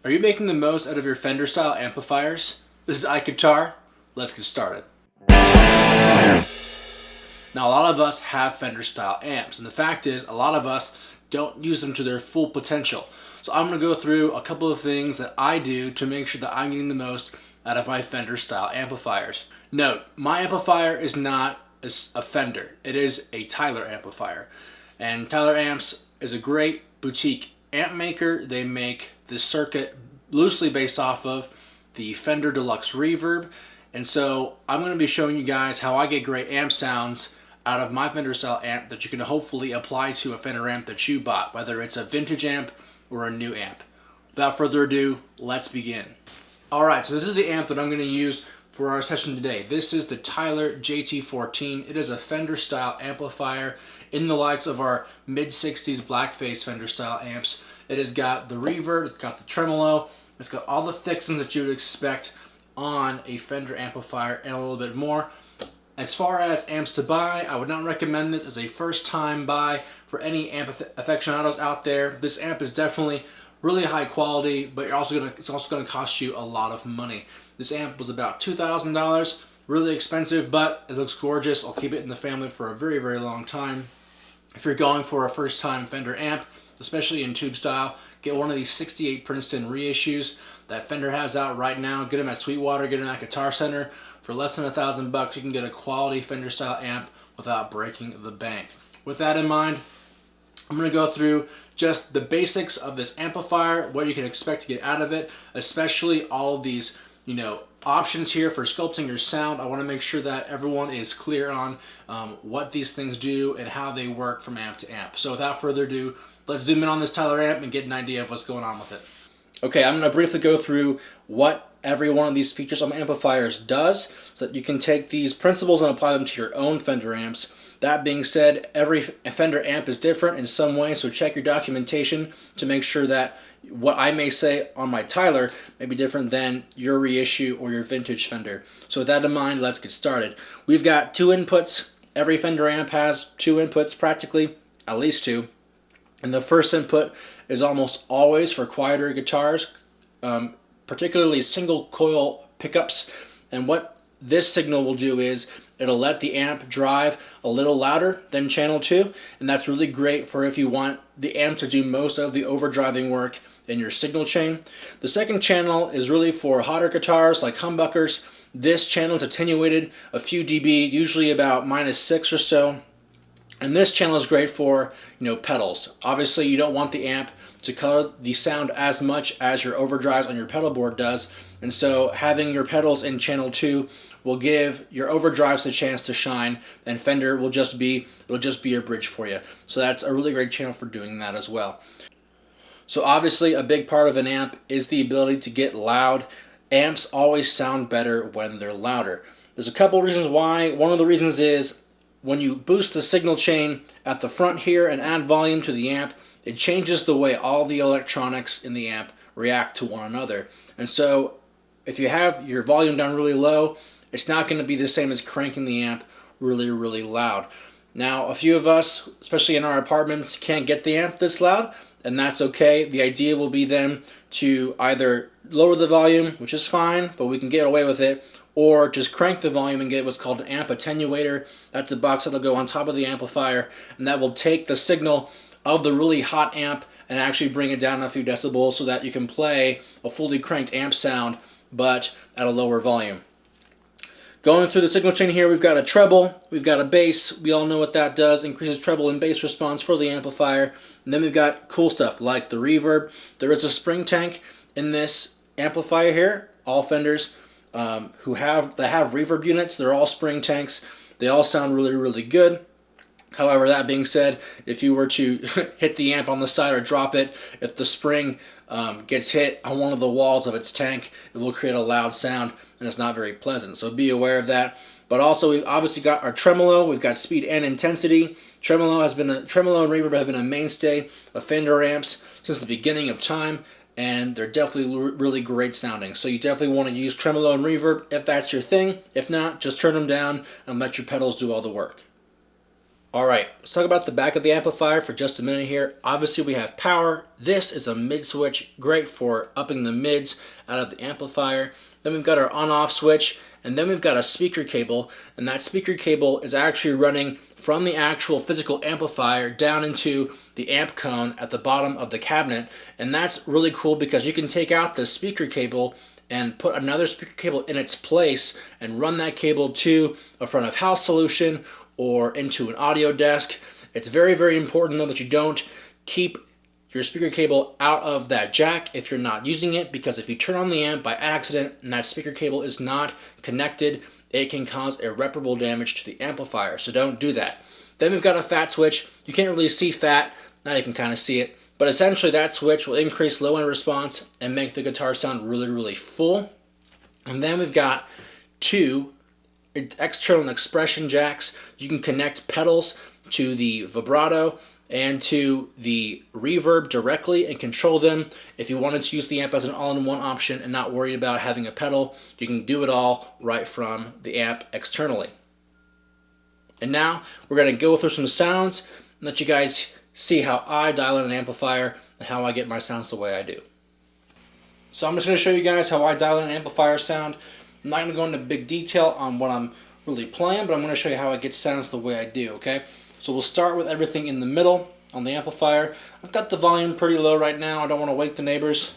Are you making the most out of your Fender style amplifiers? This is IkeGuitar. Let's get started. Now, a lot of us have Fender style amps, and the fact is a lot of us don't use them to their full potential. So I'm going to go through a couple of things that I do to make sure that I'm getting the most out of my Fender style amplifiers. Note, my amplifier is not a Fender. It is a Tyler amplifier. And Tyler Amps is a great boutique amp maker. They make this circuit loosely based off of the Fender Deluxe Reverb. And so I'm going to be showing you guys how I get great amp sounds out of my Fender style amp that you can hopefully apply to a Fender amp that you bought, whether it's a vintage amp or a new amp. Without further ado, let's begin. Alright, so this is the amp that I'm going to use for our session today. This is the Tyler JT14. It is a Fender style amplifier in the likes of our mid-60s blackface Fender style amps. It has got the reverb, it's got the tremolo, it's got all the fixings that you would expect on a Fender amplifier and a little bit more. As far as amps to buy, I would not recommend this as a first time buy for any amp aficionados out there. This amp is definitely really high quality, but it's also going to cost you a lot of money. This amp was about $2,000, really expensive, but it looks gorgeous. I'll keep it in the family for a very, very long time. If you're going for a first time Fender amp, especially in tube style, get one of these 68 Princeton reissues that Fender has out right now. Get them at Sweetwater, get them at Guitar Center. For less than $1,000, you can get a quality Fender style amp without breaking the bank. With that in mind, I'm going to go through just the basics of this amplifier, what you can expect to get out of it, especially all of these, options here for sculpting your sound. I want to make sure that everyone is clear on what these things do and how they work from amp to amp. So without further ado, let's zoom in on this Tyler amp and get an idea of what's going on with it. Okay, I'm going to briefly go through what every one of these features on my amplifiers does so that you can take these principles and apply them to your own Fender amps. That being said, every Fender amp is different in some way, so check your documentation to make sure that what I may say on my Tyler may be different than your reissue or your vintage Fender. So with that in mind, let's get started. We've got two inputs. Every Fender amp has two inputs, practically, at least two. And the first input is almost always for quieter guitars, particularly single coil pickups. And what this signal will do is it'll let the amp drive a little louder than channel 2, and that's really great for if you want the amp to do most of the overdriving work in your signal chain. The second channel is really for hotter guitars like humbuckers. This channel is attenuated a few dB, usually about -6 or so. And this channel is great for, pedals. Obviously, you don't want the amp to color the sound as much as your overdrives on your pedal board does. And so having your pedals in channel 2 will give your overdrives a chance to shine, and Fender will just be a bridge for you. So that's a really great channel for doing that as well. So obviously, a big part of an amp is the ability to get loud. Amps always sound better when they're louder. There's a couple reasons why. One of the reasons is when you boost the signal chain at the front here and add volume to the amp, it changes the way all the electronics in the amp react to one another. And so if you have your volume down really low, it's not going to be the same as cranking the amp really, really loud. Now, a few of us, especially in our apartments, can't get the amp this loud, and that's okay. The idea will be then to either lower the volume, which is fine, but we can get away with it, or just crank the volume and get what's called an amp attenuator. That's a box that'll go on top of the amplifier, and that will take the signal of the really hot amp and actually bring it down a few decibels so that you can play a fully cranked amp sound, but at a lower volume. Going through the signal chain here, we've got a treble, we've got a bass. We all know what that does, increases treble and bass response for the amplifier. And then we've got cool stuff like the reverb. There is a spring tank in this amplifier here. All Fenders that have reverb units, they're all spring tanks. They all sound really, really good. However, that being said, if you were to hit the amp on the side or drop it, if the spring gets hit on one of the walls of its tank, it will create a loud sound, and it's not very pleasant. So be aware of that. But also, we've obviously got our tremolo. We've got speed and intensity. Tremolo and reverb have been a mainstay of Fender amps since the beginning of time, and they're definitely really great sounding. So you definitely want to use tremolo and reverb if that's your thing. If not, just turn them down and let your pedals do all the work. Alright, let's talk about the back of the amplifier for just a minute here. Obviously we have power. This is a mid switch, great for upping the mids out of the amplifier. Then we've got our on-off switch, and then we've got a speaker cable, and that speaker cable is actually running from the actual physical amplifier down into the amp cone at the bottom of the cabinet. And that's really cool because you can take out the speaker cable and put another speaker cable in its place and run that cable to a front of house solution or into an audio desk. It's very, very important though that you don't keep your speaker cable out of that jack if you're not using it, because if you turn on the amp by accident and that speaker cable is not connected, it can cause irreparable damage to the amplifier, so don't do that. Then we've got a fat switch. You can't really see fat, now you can kind of see it, but essentially that switch will increase low end response and make the guitar sound really, really full. And then we've got two external expression jacks. You can connect pedals to the vibrato and to the reverb directly and control them. If you wanted to use the amp as an all-in-one option and not worried about having a pedal, you can do it all right from the amp externally. And now we're going to go through some sounds and let you guys see how I dial in an amplifier and how I get my sounds the way I do. So I'm just going to show you guys how I dial in an amplifier sound. I'm not going to go into big detail on what I'm really playing, but I'm going to show you how I get sounds the way I do, okay? So we'll start with everything in the middle on the amplifier. I've got the volume pretty low right now. I don't want to wake the neighbors.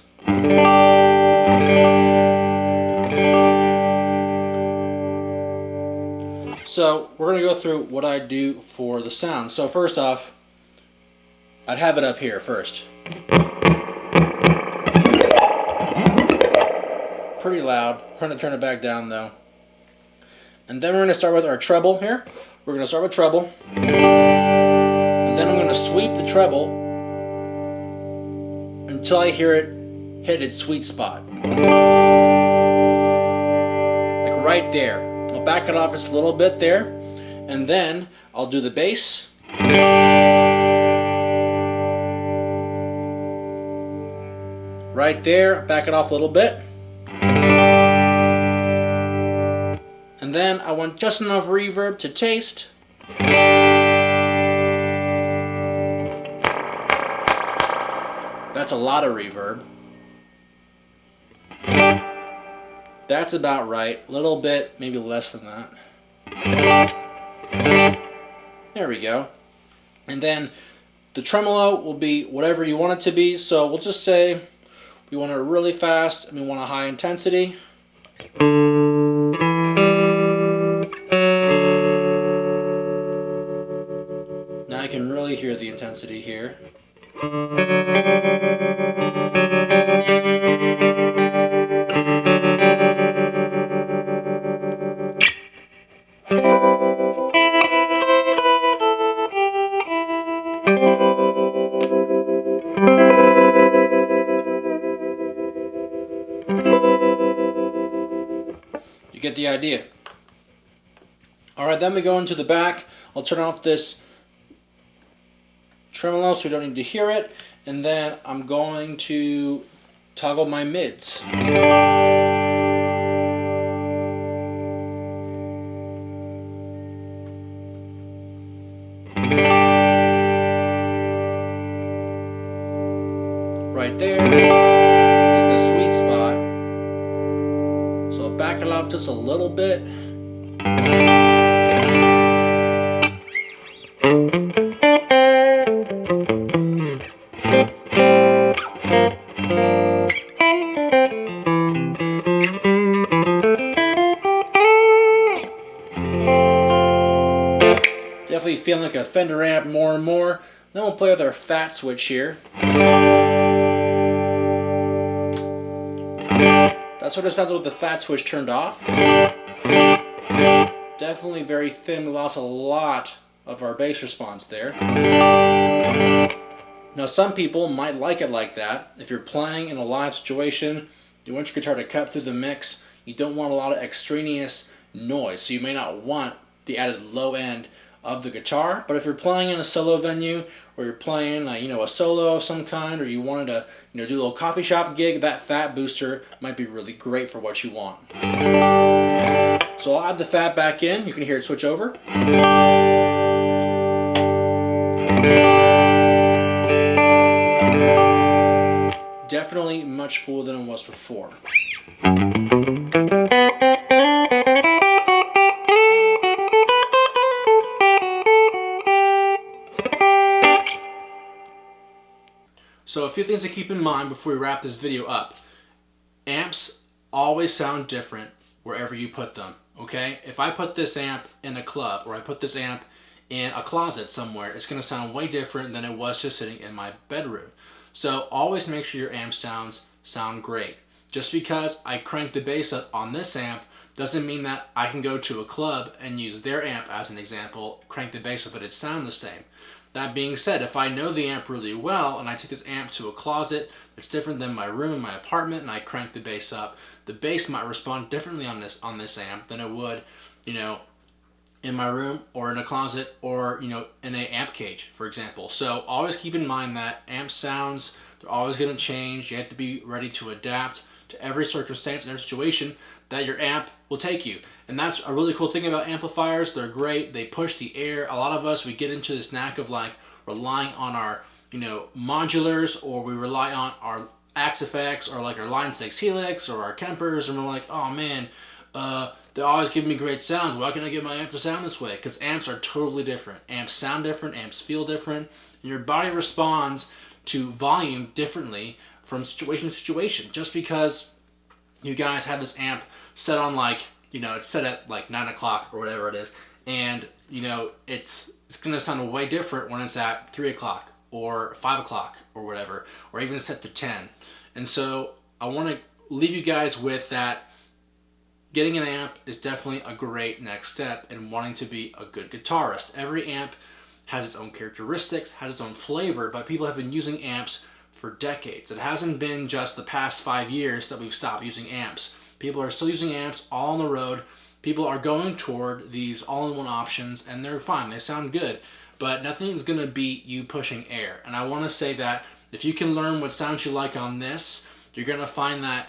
So we're going to go through what I do for the sound. So first off, I'd have it up here first. Pretty loud. We're going to turn it back down though. And then we're going to start with our treble here. We're going to start with treble. And then I'm going to sweep the treble until I hear it hit its sweet spot. Like right there. I'll back it off just a little bit there. And then I'll do the bass. Right there, back it off a little bit. And then I want just enough reverb to taste. That's a lot of reverb. That's about right. A little bit, maybe less than that. There we go. And then the tremolo will be whatever you want it to be. So we'll just say we want it really fast and we want a high intensity. Now I can really hear the intensity here. You get the idea. Alright, then we go into the back. I'll turn off this tremolo so we don't need to hear it. And then I'm going to toggle my mids. Right there is the sweet spot. So I'll back it off just a little bit. Definitely feeling like a Fender amp more and more. Then we'll play with our fat switch here. That's what it sounds like with the fat switch turned off. Definitely very thin. We lost a lot of our bass response there. Now some people might like it like that. If you're playing in a live situation, you want your guitar to cut through the mix. You don't want a lot of extraneous noise, so you may not want the added low end of the guitar. But if you're playing in a solo venue, or you're playing a solo of some kind, or you wanted to do a little coffee shop gig, that fat booster might be really great for what you want. So I'll add the fat back in. You can hear it switch over. definitely much fuller than it was before. So a few things to keep in mind before we wrap this video up. Amps always sound different wherever you put them, okay? If I put this amp in a club or I put this amp in a closet somewhere, it's going to sound way different than it was just sitting in my bedroom. So always make sure your amp sound great. Just because I crank the bass up on this amp doesn't mean that I can go to a club and use their amp as an example, crank the bass up, but it sound the same. That being said, if I know the amp really well and I take this amp to a closet that's different than my room in my apartment and I crank the bass up, the bass might respond differently on this amp than it would, you know, in my room or in a closet or, you know, in an amp cage, for example. So always keep in mind that amp sounds, they're always going to change. You have to be ready to adapt to every circumstance and every situation that your amp will take you. And that's a really cool thing about amplifiers. They're great. They push the air. A lot of us, we get into this knack of like relying on our, you know, modulars, or we rely on our Axe effects or like our Line 6 Helix or our Kempers, and we're like, oh man, they always give me great sounds. Why can't I get my amp to sound this way? Because amps are totally different. Amps sound different. Amps feel different. And your body responds to volume differently from situation to situation. Just because you guys have this amp set on, like, you know, it's set at like 9 o'clock or whatever it is, and you know it's gonna sound way different when it's at 3 o'clock or 5 o'clock or whatever, or even set to 10. And so I want to leave you guys with that. Getting an amp is definitely a great next step in wanting to be a good guitarist. Every amp has its own characteristics, has its own flavor, but people have been using amps for decades. It hasn't been just the past 5 years that we've stopped using amps. People are still using amps all on the road. People are going toward these all-in-one options, and they're fine. They sound good, but nothing's going to beat you pushing air. And I want to say that if you can learn what sounds you like on this, you're going to find that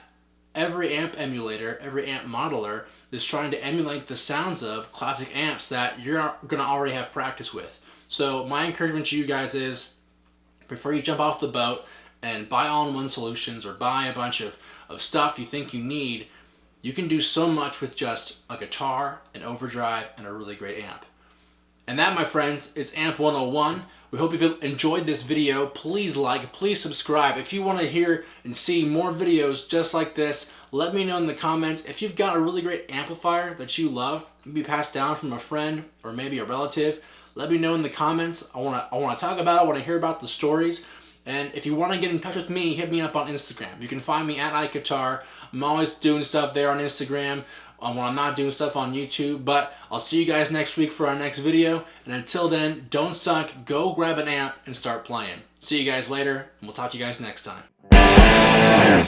every amp emulator, every amp modeler is trying to emulate the sounds of classic amps that you're going to already have practice with. So my encouragement to you guys is, before you jump off the boat and buy all-in-one solutions or buy a bunch of stuff you think you need, you can do so much with just a guitar, an overdrive, and a really great amp. And that, my friends, is Amp 101. We hope you've enjoyed this video. Please like, please subscribe. If you want to hear and see more videos just like this, let me know in the comments. If you've got a really great amplifier that you love, maybe passed down from a friend or maybe a relative, let me know in the comments. I want to talk about it. I want to hear about the stories. And if you want to get in touch with me, hit me up on Instagram. You can find me at IkeGuitar. I'm always doing stuff there on Instagram when I'm not doing stuff on YouTube. But I'll see you guys next week for our next video. And until then, don't suck. Go grab an amp and start playing. See you guys later, and we'll talk to you guys next time.